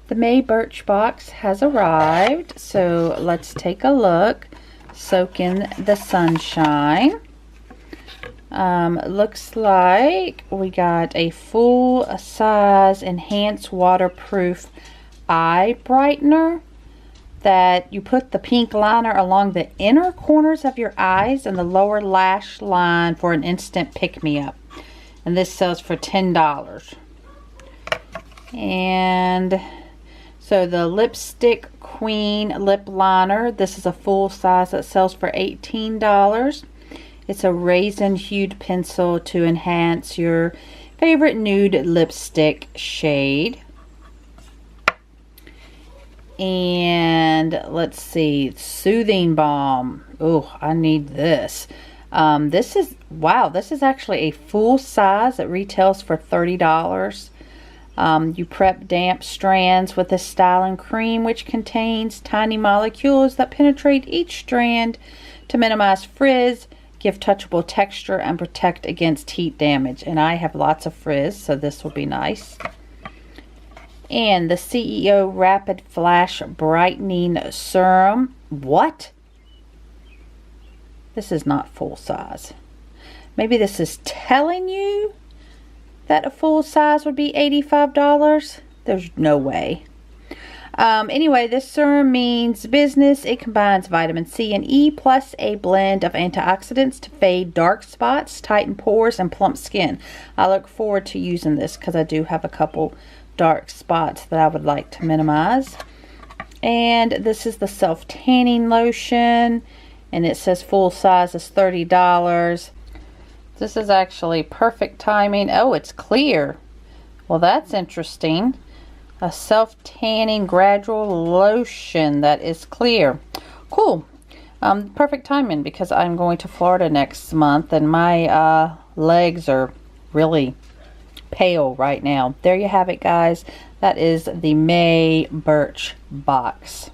The May Birchbox has arrived, so let's take a look. Soak in the sunshine. Looks like we got a full size enhanced waterproof eye brightener that you put the pink liner along the inner corners of your eyes and the lower lash line for an instant pick-me-up. And this sells for $10. And so the Lipstick Queen lip liner, this is a full size that sells for $18. It's a raisin hued pencil to enhance your favorite nude lipstick shade. And let's see, Soothing Balm. Oh, I need this. This is actually a full size. It retails for $30. You prep damp strands with a styling cream which contains tiny molecules that penetrate each strand to minimize frizz, give touchable texture, and protect against heat damage. And I have lots of frizz, so this will be nice. And the CEO Rapid Flash Brightening Serum. What? This is not full size. Maybe this is telling you that a full size would be $85. There's no way. Anyway, this serum means business. It combines vitamin C and E plus a blend of antioxidants to fade dark spots, tighten pores, and plump skin. I look forward to using this because I do have a couple dark spots that I would like to minimize. And this is the self-tanning lotion, and it says full size is $30. This is actually perfect timing. Oh, it's clear. Well, that's interesting. A self-tanning gradual lotion that is clear. Cool. Perfect timing because I'm going to Florida next month and my legs are really pale right now. There you have it, guys. That is the May Birchbox.